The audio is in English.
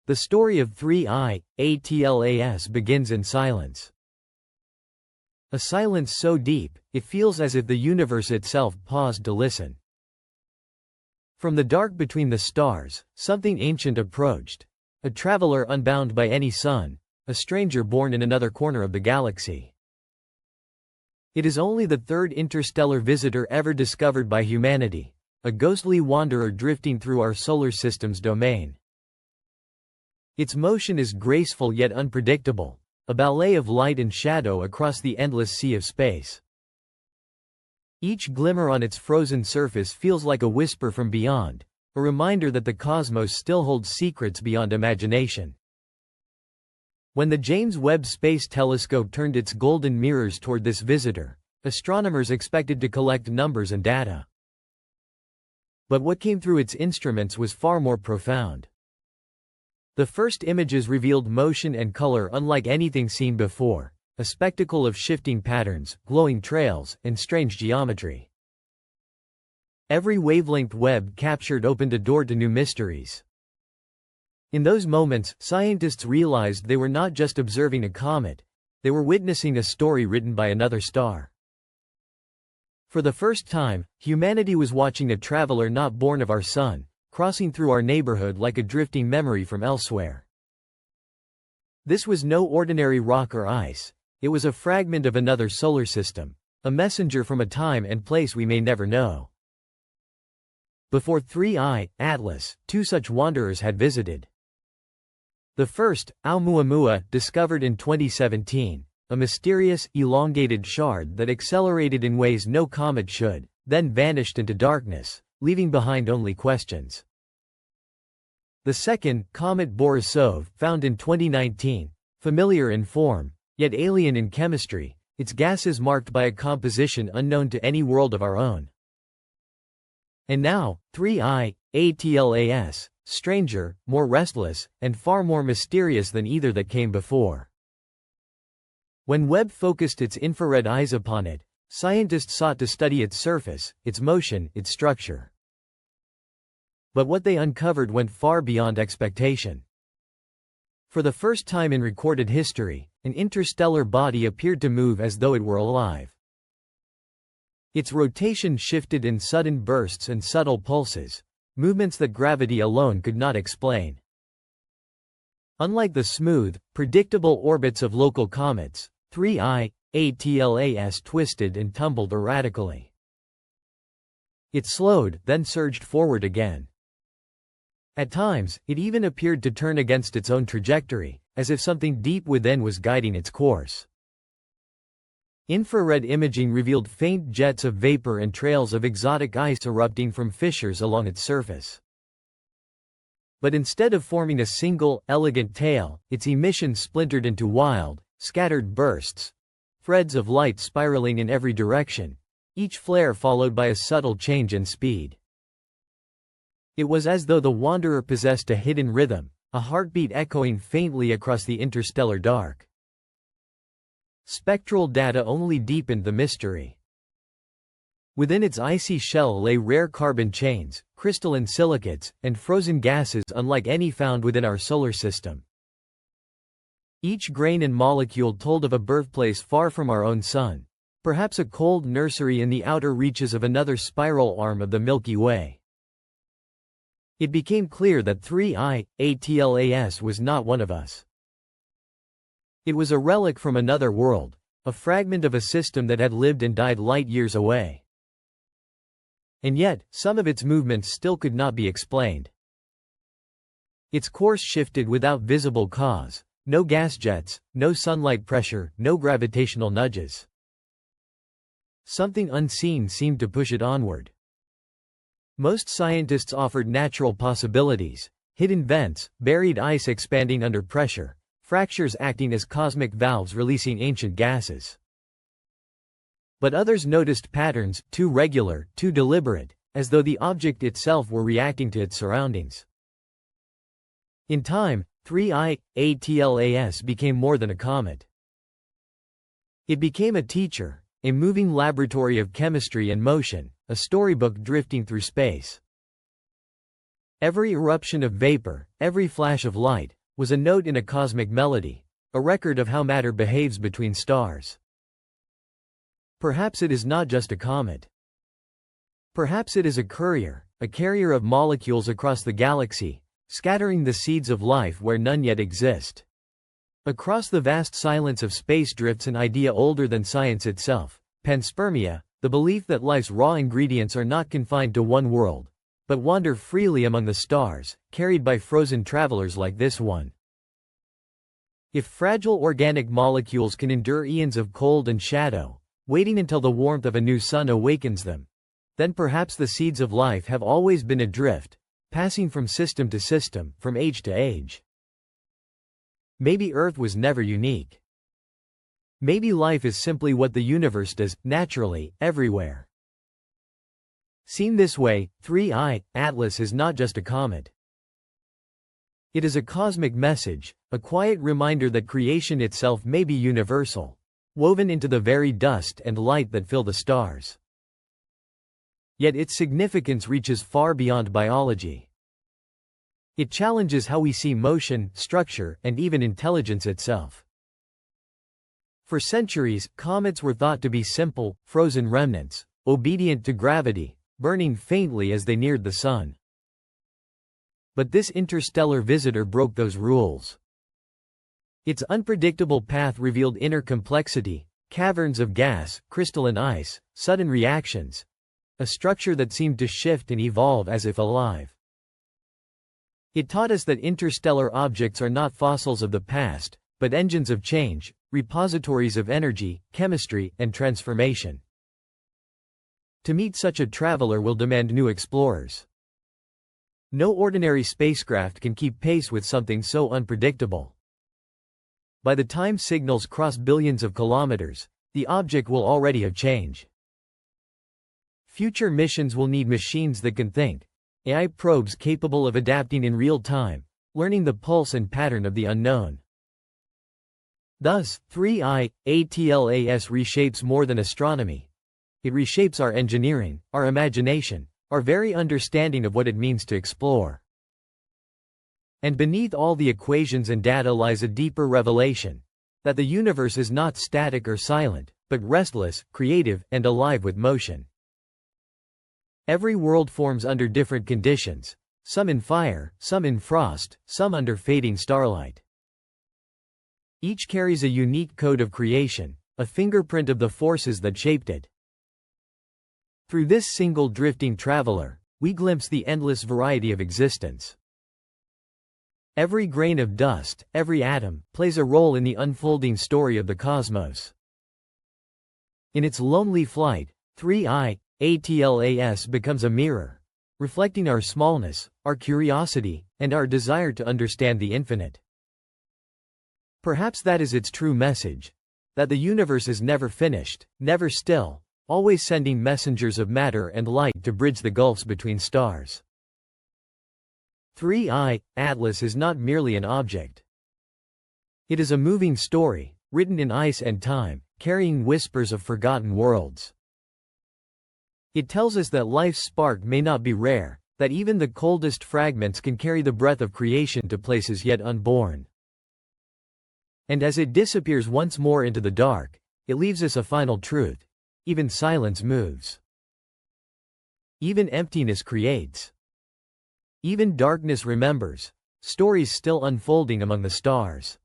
The story of 3I, ATLAS begins in silence. A silence so deep, it feels as if the universe itself paused to listen. From the dark between the stars, something ancient approached. A traveler unbound by any sun, a stranger born in another corner of the galaxy. It is only the third interstellar visitor ever discovered by humanity, a ghostly wanderer drifting through our solar system's domain. Its motion is graceful yet unpredictable, a ballet of light and shadow across the endless sea of space. Each glimmer on its frozen surface feels like a whisper from beyond, a reminder that the cosmos still holds secrets beyond imagination. When the James Webb Space Telescope turned its golden mirrors toward this visitor, astronomers expected to collect numbers and data. But what came through its instruments was far more profound. The first images revealed motion and color unlike anything seen before, a spectacle of shifting patterns, glowing trails, and strange geometry. Every wavelength Webb captured opened a door to new mysteries. In those moments, scientists realized they were not just observing a comet, they were witnessing a story written by another star. For the first time, humanity was watching a traveler not born of our sun, crossing through our neighborhood like a drifting memory from elsewhere. This was no ordinary rock or ice, it was a fragment of another solar system, a messenger from a time and place we may never know. Before 3I, Atlas, two such wanderers had visited. The first, Oumuamua, discovered in 2017, a mysterious, elongated shard that accelerated in ways no comet should, then vanished into darkness, leaving behind only questions. The second, comet Borisov, found in 2019, familiar in form, yet alien in chemistry, its gases marked by a composition unknown to any world of our own. And now, 3I, ATLAS, stranger, more restless, and far more mysterious than either that came before. When Webb focused its infrared eyes upon it, scientists sought to study its surface, its motion, its structure. But what they uncovered went far beyond expectation. For the first time in recorded history, an interstellar body appeared to move as though it were alive. Its rotation shifted in sudden bursts and subtle pulses, movements that gravity alone could not explain. Unlike the smooth, predictable orbits of local comets, 3I, ATLAS twisted and tumbled erratically. It slowed, then surged forward again. At times, it even appeared to turn against its own trajectory, as if something deep within was guiding its course. Infrared imaging revealed faint jets of vapor and trails of exotic ice erupting from fissures along its surface. But instead of forming a single, elegant tail, its emissions splintered into wild, scattered bursts, threads of light spiraling in every direction, each flare followed by a subtle change in speed. It was as though the wanderer possessed a hidden rhythm, a heartbeat echoing faintly across the interstellar dark. Spectral data only deepened the mystery. Within its icy shell lay rare carbon chains, crystalline silicates, and frozen gases unlike any found within our solar system. Each grain and molecule told of a birthplace far from our own sun, perhaps a cold nursery in the outer reaches of another spiral arm of the Milky Way. It became clear that 3I, ATLAS was not one of us. It was a relic from another world, a fragment of a system that had lived and died light years away. And yet, some of its movements still could not be explained. Its course shifted without visible cause, no gas jets, no sunlight pressure, no gravitational nudges. Something unseen seemed to push it onward. Most scientists offered natural possibilities, hidden vents, buried ice expanding under pressure, fractures acting as cosmic valves releasing ancient gases. But others noticed patterns, too regular, too deliberate, as though the object itself were reacting to its surroundings. In time, 3I, ATLAS became more than a comet. It became a teacher, a moving laboratory of chemistry and motion, a storybook drifting through space. Every eruption of vapor, every flash of light, was a note in a cosmic melody, a record of how matter behaves between stars. Perhaps it is not just a comet. Perhaps it is a courier, a carrier of molecules across the galaxy, scattering the seeds of life where none yet exist. Across the vast silence of space drifts an idea older than science itself, panspermia, the belief that life's raw ingredients are not confined to one world, but wander freely among the stars, carried by frozen travelers like this one. If fragile organic molecules can endure eons of cold and shadow, waiting until the warmth of a new sun awakens them, then perhaps the seeds of life have always been adrift, passing from system to system, from age to age. Maybe Earth was never unique. Maybe life is simply what the universe does, naturally, everywhere. Seen this way, 3I, Atlas is not just a comet. It is a cosmic message, a quiet reminder that creation itself may be universal, woven into the very dust and light that fill the stars. Yet its significance reaches far beyond biology. It challenges how we see motion, structure, and even intelligence itself. For centuries, comets were thought to be simple, frozen remnants, obedient to gravity, burning faintly as they neared the sun. But this interstellar visitor broke those rules. Its unpredictable path revealed inner complexity, caverns of gas, crystalline ice, sudden reactions, a structure that seemed to shift and evolve as if alive. It taught us that interstellar objects are not fossils of the past, but engines of change, repositories of energy, chemistry, and transformation. To meet such a traveler will demand new explorers. No ordinary spacecraft can keep pace with something so unpredictable. By the time signals cross billions of kilometers, the object will already have changed. Future missions will need machines that can think, AI probes capable of adapting in real time, learning the pulse and pattern of the unknown. Thus, 3I, ATLAS reshapes more than astronomy. It reshapes our engineering, our imagination, our very understanding of what it means to explore. And beneath all the equations and data lies a deeper revelation, that the universe is not static or silent, but restless, creative, and alive with motion. Every world forms under different conditions, some in fire, some in frost, some under fading starlight. Each carries a unique code of creation, a fingerprint of the forces that shaped it. Through this single drifting traveler, we glimpse the endless variety of existence. Every grain of dust, every atom, plays a role in the unfolding story of the cosmos. In its lonely flight, 3I, ATLAS becomes a mirror, reflecting our smallness, our curiosity, and our desire to understand the infinite. Perhaps that is its true message, that the universe is never finished, never still, always sending messengers of matter and light to bridge the gulfs between stars. 3I, Atlas is not merely an object. It is a moving story, written in ice and time, carrying whispers of forgotten worlds. It tells us that life's spark may not be rare, that even the coldest fragments can carry the breath of creation to places yet unborn. And as it disappears once more into the dark, it leaves us a final truth: even silence moves. Even emptiness creates. Even darkness remembers, stories still unfolding among the stars.